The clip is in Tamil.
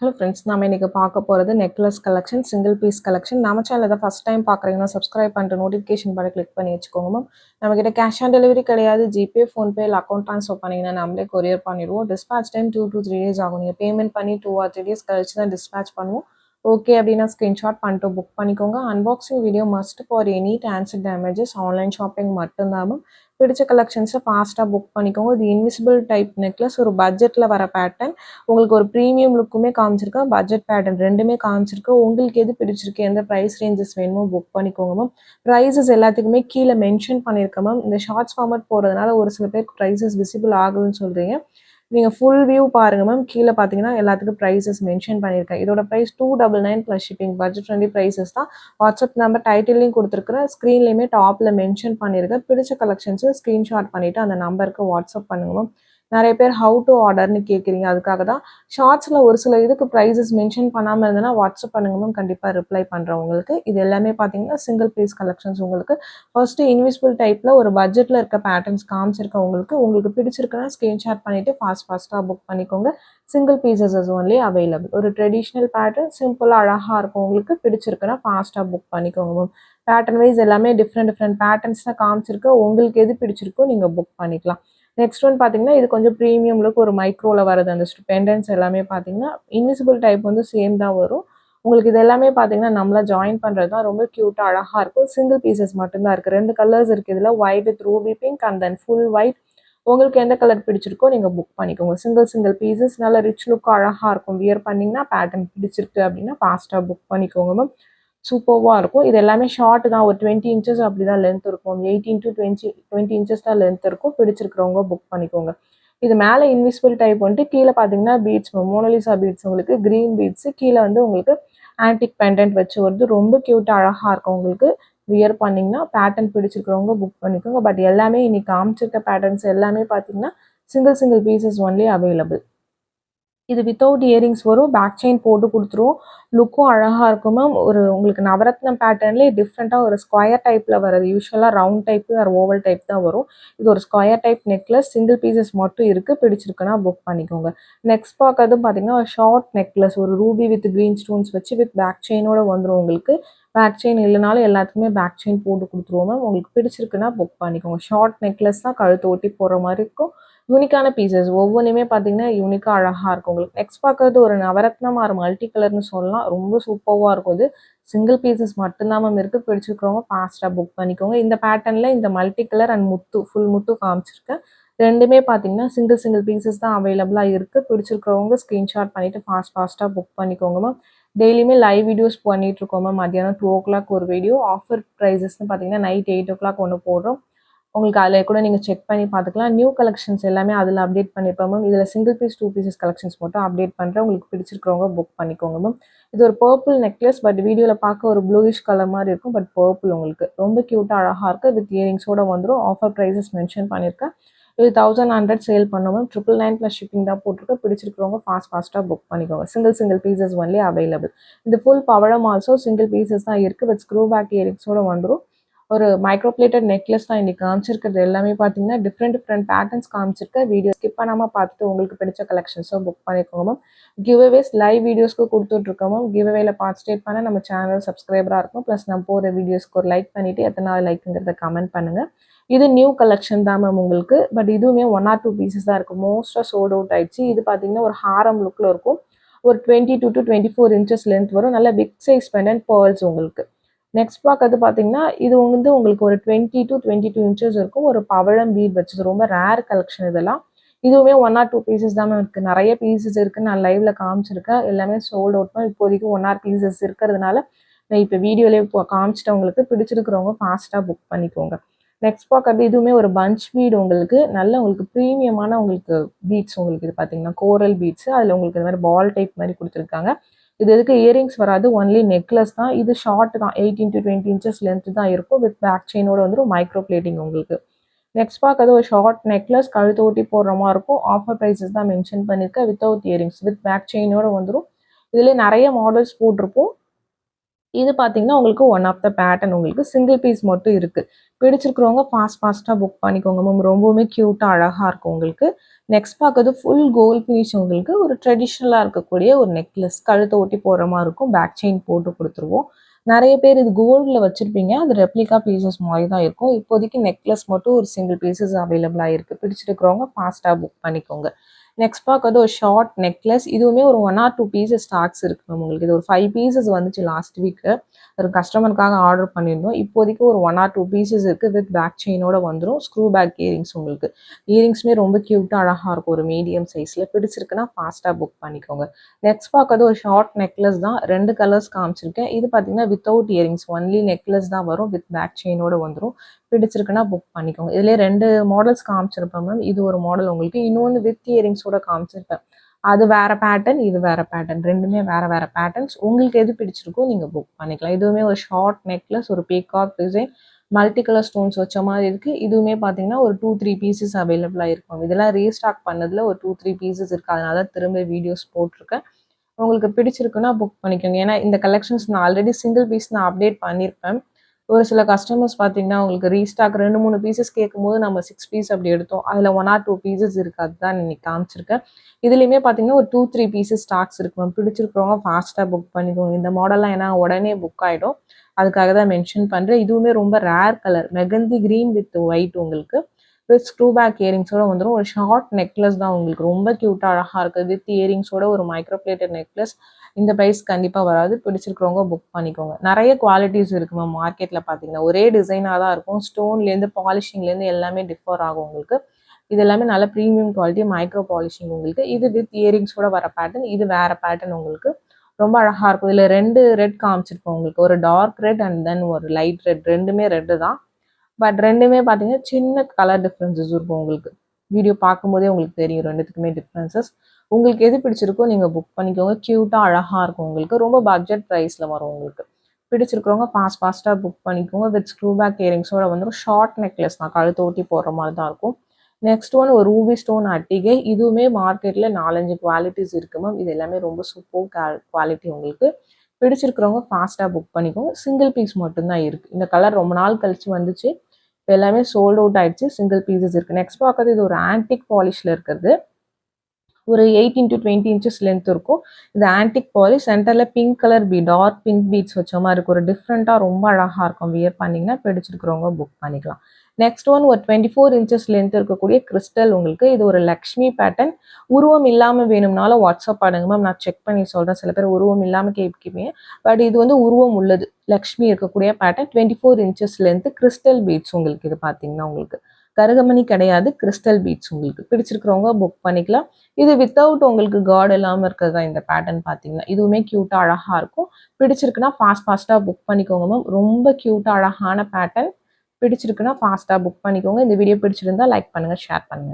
ஹலோ ஃப்ரெண்ட்ஸ், நம்ம இன்னைக்கு பார்க்க போகிறது necklace collection, single piece collection. நம்ம சேனல் தான் ஃபஸ்ட் டைம் பார்க்குறீங்கன்னா சப்ஸ்கிரைப் பண்ணிட்டு நோட்டிஃபிகேஷன் பட்டன் கிளிக் பண்ணி வச்சுக்கோங்க மேம். நம்மக்கிட்ட கேஷ் ஆன் டெலிவரி கிடையாது. ஜிபே, ஃபோன்பே இல்லை அக்கௌண்ட் ட்ரான்ஸ்ஃபர் பண்ணிங்கன்னா நம்மளே கொரியர் பண்ணிடுவோம். டிஸ்பேச் டைம் 2 to 3 days ஆகும். நீங்கள் பேமெண்ட் பண்ணி 2 or 3 days கழிச்சு தான் டிஸ்பேச் பண்ணுவோம். ஓகே அப்படின்னா ஸ்க்ரீன்ஷாட் பண்ணிட்டு புக் பண்ணிக்கோங்க. Unboxing video must for any transit damages. Online shopping மட்டும்தான் மேம். பிடிச்ச கலெக்ஷன்ஸை ஃபாஸ்ட்டாக புக் பண்ணிக்கோங்க. இது இன்விசிபிள் டைப் நெக்லஸ், ஒரு பட்ஜெட்டில் வர பேட்டர்ன். உங்களுக்கு ஒரு ப்ரீமியம் லுக்குமே காமிச்சிருக்கேன், பட்ஜெட் பேட்டர்ன் ரெண்டுமே காமிச்சிருக்கேன். உங்களுக்கு எது பிடிச்சிருக்கு, எந்த ப்ரைஸ் ரேஞ்சஸ் வேணுமோ புக் பண்ணிக்கோங்க மேம். ப்ரைஸஸ் எல்லாத்துக்குமே கீழே மென்ஷன் பண்ணியிருக்கேன் மேம். இந்த ஷார்ட்ஸ் ஃபார்மட் போகிறதுனால ஒரு சில பேருக்கு ப்ரைஸஸ் விசிபிள் ஆகுதுன்னு சொல்கிறீங்க. நீங்கள் ஃபுல் வியூ பாருங்கள் மேம். கீழே பார்த்தீங்கன்னா எல்லாத்துக்கும் ப்ரைஸஸ் மென்ஷன் பண்ணியிருக்கேன். இதோட price 299 plus shipping. Budget friendly prices தான். வாட்ஸ்அப் நம்பர் டைட்டிலையும் கொடுத்துருக்குறேன், ஸ்க்ரீன்லேயுமே டாப்பில் மென்ஷன் பண்ணியிருக்கேன். பிடிச்ச கலெக்ஷன்ஸு ஸ்க்ரீன்ஷாட் பண்ணிவிட்டு அந்த நம்பருக்கு வாட்ஸ்அப் பண்ணுங்க மேம். நிறைய பேர் ஹவு டு ஆர்டர்னு கேட்குறீங்க, அதுக்காக தான். ஷார்ட்ஸில் ஒரு சில இதுக்கு ப்ரைஸஸ் மென்ஷன் பண்ணாமல் இருந்ததுன்னா வாட்ஸ்அப் பண்ணுங்க மேம், கண்டிப்பாக ரிப்ளை பண்ணுறேன் உங்களுக்கு. இது எல்லாமே பார்த்தீங்கன்னா சிங்கிள் பீஸ் கலெக்ஷன்ஸ். உங்களுக்கு ஃபர்ஸ்ட்டு இன்விசிபிள் டைப்பில் ஒரு பட்ஜெட்டில் இருக்க பேட்டர்ன்ஸ் காமிச்சிருக்கேன். உங்களுக்கு பிடிச்சிருக்குன்னா ஸ்க்ரீன்ஷாட் பண்ணிவிட்டு ஃபாஸ்ட்டாக புக் பண்ணிக்கோங்க. Single pieces is only available. ஒரு ட்ரெடிஷ்னல் பேட்டர்ன், சிம்பிளாக அழகாக இருக்கும். உங்களுக்கு பிடிச்சிருக்குன்னா ஃபாஸ்ட்டாக புக் பண்ணிக்கோங்க மேம். பேட்டர்ன் வைஸ் எல்லாமே டிஃப்ரெண்ட் பேட்டர்ன்ஸ் தான் காமிச்சிருக்கு. உங்களுக்கு எது பிடிச்சிருக்கோ நீங்கள் புக் பண்ணிக்கலாம். நெக்ஸ்ட் ஒன் பார்த்தீங்கன்னா, இது கொஞ்சம் ப்ரீமியம் லுக், ஒரு மைக்ரோவில் வருது. அந்த பெண்டன்ஸ் எல்லாமே பார்த்தீங்கன்னா இன்விசிபிள் டைப் வந்து சேம் தான் வரும். உங்களுக்கு இது எல்லாமே பார்த்தீங்கன்னா நம்மளா ஜாயின் பண்ணுறது தான். ரொம்ப க்யூட்டாக அழகாக இருக்கும். சிங்கிள் பீசஸ் மட்டும்தான் இருக்குது. 2 கலர்ஸ் இருக்குது இதில், white with Ruby pink and then full white. உங்களுக்கு எந்த கலர் பிடிச்சிருக்கோ நீங்கள் புக் பண்ணிக்கோங்க. சிங்கிள் பீசஸ் நல்ல ரிச் லுக்காக அழகாக இருக்கும். வியர் பண்ணிங்கன்னா பேட்டர்ன் பிடிச்சிருக்கு அப்படின்னா ஃபாஸ்ட்டாக புக் பண்ணிக்கோங்க மேம். சூப்பர்வாக இருக்கும். இது எல்லாமே ஷார்ட் தான். ஒரு 20 இன்ச்சஸ் அப்படி தான் லென்த் இருக்கும். 18 to 20 இன்ச்சஸ் தான் லென்த் இருக்கும். பிடிச்சிருக்கிறவங்க புக் பண்ணிக்கோங்க. இது மேலே இன்விசிபிள் டைப் வந்துட்டு கீழே பார்த்தீங்கன்னா பீட்ஸ், மோனோலிசா பீட்ஸ், உங்களுக்கு க்ரீன் பீட்ஸு, கீழே வந்து உங்களுக்கு ஆன்டிக் பெண்டன்ட் வச்சு வருது. ரொம்ப க்யூட்டாக அழகாக இருக்கும். உங்களுக்கு வியர் பண்ணிங்கன்னா பேட்டர்ன் பிடிச்சிருக்கிறவங்க புக் பண்ணிக்கோங்க. பட் எல்லாமே இன்னைக்கு காமிச்சிருக்க பேட்டர்ன்ஸ் எல்லாமே பார்த்தீங்கன்னா சிங்கிள் பீசஸ் ஒன்லி அவைலபிள். இது வித்தவுட் இயரிங்ஸ் வரும். பேக் செயின் போட்டு கொடுத்துருவோம். லுக்கும் அழகாக இருக்கும் மேம். ஒரு உங்களுக்கு நவரத்னம் பேட்டர்ன்லேயே டிஃப்ரெண்ட்டாக ஒரு ஸ்கொயர் டைப்பில் வர்றது. யூஸ்வலாக round type or oval type தான் வரும். இது ஒரு square type necklace. Single pieces மட்டும் இருக்குது. பிடிச்சிருக்குன்னா புக் பண்ணிக்கோங்க. நெக்ஸ்ட் பார்க்கறது பார்த்தீங்கன்னா ஷார்ட் நெக்லஸ், ஒரு ரூபி வித் க்ரீன் ஸ்டோன்ஸ் வச்சு வித் பேக் செயினோட வந்துடும். உங்களுக்கு பேக் செயின் இல்லைனாலும் எல்லாத்துக்குமே பேக் செயின் போட்டு கொடுத்துருவோம் மேம். உங்களுக்கு பிடிச்சிருக்குன்னா புக் பண்ணிக்கோங்க. ஷார்ட் நெக்லஸ் தான், கழுத்து ஒட்டி போடுற மாதிரி இருக்கும். யூனிக்கான பீசஸ் ஒவ்வொன்றுமே பார்த்தீங்கன்னா யூனிக்காக அழகாக இருக்கும். உங்களுக்கு நெக்ஸ்ட் பார்க்கறது ஒரு நவரத்னம் ஆர் மல்டி கலர்னு சொல்லலாம். ரொம்ப சூப்பராக இருக்கும். இது சிங்கிள் பீசஸ் மட்டும்தான் மேம் இருக்குது. பிடிச்சிருக்கிறவங்க ஃபாஸ்ட்டாக புக் பண்ணிக்கோங்க. இந்த பேட்டர்னில் இந்த மல்டி கலர் அண்ட் முத்து, ஃபுல் முத்து காமிச்சிருக்கேன். ரெண்டுமே பார்த்தீங்கன்னா சிங்கிள் பீசஸ் தான் அவைலபிளாக இருக்குது. பிடிச்சிருக்கிறவங்க ஸ்க்ரீன்ஷாட் பண்ணிவிட்டு ஃபாஸ்ட்டாக புக் பண்ணிக்கோங்க மேம். டெய்லியுமே லைவ் வீடியோஸ் பண்ணிகிட்ருக்கோம் மேம். மத்தியானம் 2 o'clock ஒரு வீடியோ. ஆஃபர் ப்ரைஸஸ்ன்னு பார்த்தீங்கன்னா நைட் 8 o'clock ஒன்று போடுறோம். உங்களுக்கு அதில் கூட நீங்கள் செக் பண்ணி பார்த்துக்கலாம். நியூ கலெக்ஷன்ஸ் எல்லாமே அதில் அப்டேட் பண்ணியிருப்போம் மேம். இதில் சிங்கிள் பீஸ் 2 பீசஸ் கலெக்ஷன்ஸ் மட்டும் அப்டேட் பண்ணுறேன். உங்களுக்கு பிடிச்சிருக்கிறவங்க புக் பண்ணிக்கோங்க மேம். இது ஒரு பர்பிள் நெக்லஸ். பட் வீடியோவில் பார்க்க ஒரு ப்ளூயிஷ் கலர் மாதிரி இருக்கும். பட் பர்பிள் உங்களுக்கு ரொம்ப க்யூட்டாக அழகாக இருக்குது. வித் இயரிங்ஸோட வந்துடும். ஆஃபர் ப்ரைஸஸ் மென்ஷன் பண்ணியிருக்கேன். இது 1100 சேல் பண்ணோம் மேம். 999 ப்ளஸ் ஷிப்பிங் தான் போட்டிருக்கு. பிடிச்சிருக்கிறவங்க ஃபாஸ்ட்டாக புக் பண்ணிக்கோங்க. Single pieces only available. இந்த ஃபுல் பவழம் ஆல்சோ சிங்கிள் பீசஸ் தான் இருக்குது. வித் ஸ்க்ரூ பேக் இயரிங்ஸோட வந்துடும். ஒரு மைக்ரோ பிளேட்டட் நெக்லஸ் தான் இன்னைக்கு காமிச்சிருக்கிறது. எல்லாமே பார்த்தீங்கன்னா டிஃப்ரெண்ட் பேட்டர்ன்ஸ் காமிச்சிருக்கேன். வீடியோ ஸ்கிப் பண்ணாமல் பார்த்துட்டு உங்களுக்கு பிடிச்ச கலெக்ஷன்ஸை புக் பண்ணிக்கோங்க மேம். கிவ்அவேஸ் லைவ் வீடியோஸ்க்கு கொடுத்துட்ருக்கோம் மேம். கிவ்அவேல பார்ட்டிசிபேட் பண்ண நம்ம சேனல் சப்ஸ்கிரைபராக இருக்கும். ப்ளஸ் நம்ம போகிற வீடியோஸ்க்கு ஒரு லைக் பண்ணிவிட்டு எத்தனை லைக்குங்கிறத கமெண்ட் பண்ணுங்கள். இது நியூ கலெக்ஷன் தான் மேம் உங்களுக்கு. பட் இதுவுமே 1 or 2 பீசஸ் தான் இருக்குது. மோஸ்ட்டாக சோல்ட் அவுட் ஆயிடுச்சு. இது பார்த்தீங்கன்னா ஒரு ஹாரம் லுக்கில் இருக்கும். ஒரு 22 to 24 இன்ச்சஸ் லென்த் வரும். நல்ல பிக் சைஸ் பெண்டன்ட் பேர்ல்ஸ் உங்களுக்கு. நெக்ஸ்ட் பார்க்கறது பார்த்தீங்கன்னா இது வந்து உங்களுக்கு ஒரு 20 to 22 இன்ச்சஸ் இருக்கும். ஒரு பவழம் பீட் வச்சது. ரொம்ப ரேர் கலெக்ஷன் இதெல்லாம். இதுவுமே 1 or 2 பீசஸ் தான் இருக்குது. நிறைய பீசஸ் இருக்குது. நான் லைவ்ல காமிச்சிருக்கேன். எல்லாமே சோல்ட் அவுட் தான். இப்போதைக்கு 1 or பீசஸ் இருக்கிறதுனால நான் இப்போ வீடியோலேயே காமிச்சிட்டேன். உங்களுக்கு பிடிச்சிருக்கிறவங்க ஃபாஸ்ட்டாக புக் பண்ணிக்கோங்க. நெக்ஸ்ட் பார்க்கறது இதுவுமே ஒரு பஞ்ச் பீட் உங்களுக்கு. நல்ல உங்களுக்கு ப்ரீமியமான உங்களுக்கு பீட்ஸ். உங்களுக்கு இது பார்த்தீங்கன்னா கோரல் பீட்ஸ். அதில் உங்களுக்கு இந்த மாதிரி பால் டைப் மாதிரி கொடுத்துருக்காங்க. இது எதுக்கு இயரிங்ஸ் வராது. ஒன்லி நெக்லஸ் தான். இது ஷார்ட் தான். 18 to 20 இன்ச்சஸ் லென்த் தான் இருக்கும். வித் பேக் செயினோட வந்துடும். மைக்ரோ பிளேட்டிங் உங்களுக்கு. நெக்ஸ்ட் பார்க்கறது ஒரு ஷார்ட் நெக்லஸ். கழுத்து ஓட்டி போடுற மாதிரி இருக்கும். ஆஃபர் ப்ரைஸஸ் தான் மென்ஷன் பண்ணியிருக்கேன். வித்தவுட் இயரிங்ஸ் வித் பேக் செயினோட வந்துடும். இதில் நிறைய மாடல்ஸ் போட்டிருப்போம். இது பார்த்தீங்கன்னா உங்களுக்கு ஒன் ஆஃப் த பேட்டர்ன் உங்களுக்கு சிங்கிள் பீஸ் மட்டும் இருக்குது. பிடிச்சிருக்கிறவங்க ஃபாஸ்ட்டாக புக் பண்ணிக்கோங்க மேம். ரொம்பவுமே க்யூட்டாக அழகாக இருக்கும் உங்களுக்கு. நெக்ஸ்ட் பார்க்கறது ஃபுல் கோல்ட் ஃபினிஷ் உங்களுக்கு ஒரு ட்ரெடிஷ்னலாக இருக்கக்கூடிய ஒரு நெக்லஸ். கழுத்தை ஒட்டி போடுற மாதிரி இருக்கும். பேக் செயின் போட்டு கொடுத்துருவோம். நிறைய பேர் இது கோல்டில் வச்சுருப்பீங்க. அது ரெப்ளிகா பீசஸ் மாதிரி தான் இருக்கும். இப்போதைக்கு நெக்லஸ் மட்டும் ஒரு சிங்கிள் பீசஸ் அவைலபிளாக இருக்குது. பிடிச்சிருக்கிறவங்க ஃபாஸ்ட்டாக புக் பண்ணிக்கோங்க. நெக்ஸ்ட் பார்க்கறது ஒரு ஷார்ட் நெக்லஸ். இதுவுமே ஒரு 1 ஆர் 2 பீசஸ் ஸ்டாக்ஸ் இருக்கு மேம் உங்களுக்கு. இது ஒரு 5 பீசஸ் வந்துச்சு லாஸ்ட் வீக்கு. ஒரு கஸ்டமருக்காக ஆர்டர் பண்ணியிருந்தோம். இப்போதைக்கு ஒரு 1 ஆர் 2 பீசஸ் இருக்குது. வித் பேக் செயினோட வந்துடும். ஸ்க்ரூ பேக் இயரிங்ஸ் உங்களுக்கு. இயரிங்ஸுமே ரொம்ப க்யூட்டாக அழகாக இருக்கும். ஒரு மீடியம் சைஸில் பிடிச்சிருக்குன்னா ஃபாஸ்ட்டாக புக் பண்ணிக்கோங்க. நெக்ஸ்ட் பார்க்கறது ஒரு ஷார்ட் நெக்லஸ் தான். 2 கலர்ஸ் காமிச்சிருக்கேன். இது பார்த்தீங்கன்னா வித்தவுட் இயரிங்ஸ் ஒன்லி நெக்லஸ் தான் வரும். வித் பேக் செயினோட வந்துடும். பிடிச்சிருக்குன்னா புக் பண்ணிக்கோங்க. இதுலேயே 2 மாடல்ஸ் காமிச்சிருப்பேன் மேம். இது ஒரு மாடல் உங்களுக்கு. இன்னொன்று வித் இயரிங்ஸோட காமிச்சிருப்பேன். அது வேற பேட்டர்ன், இது வேற பேட்டர்ன். ரெண்டுமே வேற வேற பேட்டர்ன்ஸ். உங்களுக்கு எது பிடிச்சிருக்கோ நீங்கள் புக் பண்ணிக்கலாம். இதுவுமே ஒரு ஷார்ட் நெக்லஸ், ஒரு peacock design, multi colour stones வச்ச மாதிரி இருக்குது. இதுவுமே பார்த்தீங்கன்னா ஒரு 2-3 பீசஸ் அவைலபிளாக இருக்கும். இதெல்லாம் ரீஸ்டாக் பண்ணதில் ஒரு 2-3 பீசஸ் இருக்குது. அதனால தான் திரும்ப வீடியோஸ் போட்டிருக்கேன். உங்களுக்கு பிடிச்சிருக்குன்னா புக் பண்ணிக்கோங்க. ஏன்னா இந்த கலெக்ஷன்ஸ் நான் ஆல்ரெடி சிங்கிள் பீஸ் நான் அப்டேட் பண்ணியிருப்பேன். ஒரு சில கஸ்டமர்ஸ் பார்த்தீங்கன்னா உங்களுக்கு ரீஸ்டாக் 2-3 பீசஸ் கேட்கும்போது நம்ம 6 பீஸ் அப்படி எடுத்தோம். அதில் 1 ஆர் 2 பீசஸ் இருக்குது. அதுதான் இன்னைக்கு காமிச்சிருக்கேன். இதுலேயுமே பார்த்தீங்கன்னா ஒரு 2-3 பீசஸ் ஸ்டாக்ஸ் இருக்கு மேம். பிடிச்சிருக்கிறவங்க ஃபாஸ்ட்டாக புக் பண்ணிக்கோங்க. இந்த மாடல்லாம் ஏன்னா உடனே புக் ஆகிடும். அதுக்காக தான் மென்ஷன் பண்ணுறேன். இதுவுமே ரொம்ப rare colour mehndi green with white உங்களுக்கு. வித் ஸ்க்ரூ பேக் இயரிங்ஸோட வந்துடும். ஒரு ஷார்ட் நெக்லஸ் தான் உங்களுக்கு. ரொம்ப க்யூட்டாக அழகாக இருக்குது. வித் இயரிங்ஸோட ஒரு மைக்ரோ பிளேட்டட் நெக்லஸ். இந்த ப்ரைஸ் கண்டிப்பாக வராது. பிடிச்சிருக்கிறவங்க புக் பண்ணிக்கோங்க. நிறைய குவாலிட்டிஸ் இருக்குது மேம் மார்க்கெட்டில் பார்த்தீங்கன்னா. ஒரே டிசைனாக தான் இருக்கும். ஸ்டோன்லேருந்து பாலிஷிங்லேருந்து எல்லாமே டிஃபர் ஆகும் உங்களுக்கு. இது எல்லாமே நல்ல ப்ரீமியம் குவாலிட்டி மைக்ரோ பாலிஷிங் உங்களுக்கு. இது வித் இயரிங்ஸோட வர பேட்டர்ன். இது வேறு பேட்டர்ன் உங்களுக்கு. ரொம்ப அழகாக இருக்கும். இதில் 2 ரெட் காமிச்சிருக்கோம் உங்களுக்கு. ஒரு டார்க் ரெட் அண்ட் தென் ஒரு லைட் ரெட். ரெண்டுமே ரெட்டு தான். பட் ரெண்டுமே பார்த்தீங்கன்னா சின்ன கலர் டிஃப்ரென்சஸ் இருக்கும் உங்களுக்கு. வீடியோ பார்க்கும்போதே உங்களுக்கு தெரியும் ரெண்டுத்துக்குமே டிஃப்ரென்சஸ். உங்களுக்கு எது பிடிச்சிருக்கோ நீங்கள் புக் பண்ணிக்கோங்க. க்யூட்டாக அழகாக இருக்கும் உங்களுக்கு. ரொம்ப பட்ஜெட் ப்ரைஸில் வரும் உங்களுக்கு. பிடிச்சிருக்கிறவங்க ஃபாஸ்ட்டாக புக் பண்ணிக்கோங்க. வித் ஸ்க்ரூ பேக் இயரிங்ஸோட வந்துடும். ஷார்ட் நெக்லஸ் தான். கழுத்து ஓட்டி போடுற மாதிரி தான் இருக்கும். நெக்ஸ்ட் ஒன் ஒரு ரூபி ஸ்டோன் அட்டிகை. இதுவுமே மார்க்கெட்டில் 4-5 குவாலிட்டிஸ் இருக்குது மேம். இது எல்லாமே ரொம்ப சூப்பர் குவாலிட்டி உங்களுக்கு. பிடிச்சிருக்கிறவங்க ஃபாஸ்ட்டாக புக் பண்ணிக்கோங்க. சிங்கிள் பீஸ் மட்டும்தான் இருக்குது. இந்த கலர் ரொம்ப நாள் கழிச்சு வந்துச்சு. இப்போ எல்லாமே சோல்ட் அவுட் ஆயிடுச்சு. சிங்கிள் பீசஸ் இருக்குது. நெக்ஸ்ட் பார்க்கறது இது ஒரு ஆன்டிக் பாலிஷில் இருக்கிறது. ஒரு 18 to 20 இன்ச்சஸ் லென்த் இருக்கும். இது ஆன்டிக் பாலிஷ். சென்டரில் pink colour dark pink beads வச்ச மாதிரி இருக்கும். ஒரு டிஃப்ரெண்ட்டாக ரொம்ப அழகாக இருக்கும். வியர் பண்ணிங்கன்னா பிடிச்சிருக்கிறவங்க புக் பண்ணிக்கலாம். நெக்ஸ்ட் ஒன் ஒரு 24 இன்ச்சஸ் லென்த் இருக்கக்கூடிய கிறிஸ்டல் உங்களுக்கு. இது ஒரு லக்ஷ்மி பேட்டர்ன். உருவம் இல்லாமல் வேணும்னாலும் வாட்ஸ்அப் பண்ணுங்க மேம். நான் செக் பண்ணி சொல்கிறேன். சில பேர் உருவம் இல்லாமல் கேட்பீங்க. பட் இது வந்து உருவம் உள்ளது. லக்ஷ்மி இருக்கக்கூடிய pattern. 24 inches length crystal beads உங்களுக்கு. இது பார்த்தீங்கன்னா உங்களுக்கு கருகமணி கிடையாது. கிறிஸ்டல் பீட்ஸ் உங்களுக்கு. பிடிச்சிருக்கிறவங்க புக் பண்ணிக்கலாம். இது வித்தவுட் உங்களுக்கு காட் இல்லாமல் இருக்கிறது தான் இந்த பேட்டர்ன் பார்த்தீங்கன்னா. இதுவுமே க்யூட்டாக அழகாக இருக்கும். பிடிச்சிருக்குன்னா ஃபாஸ்ட்டாக புக் பண்ணிக்கோங்க மேம். ரொம்ப க்யூட்டாக அழகான பேட்டர்ன். பிடிச்சிருக்குன்னா ஃபாஸ்ட்டாக புக் பண்ணிக்கோங்க. இந்த வீடியோ பிடிச்சிருந்தா லைக் பண்ணுங்கள், ஷேர் பண்ணுங்கள்.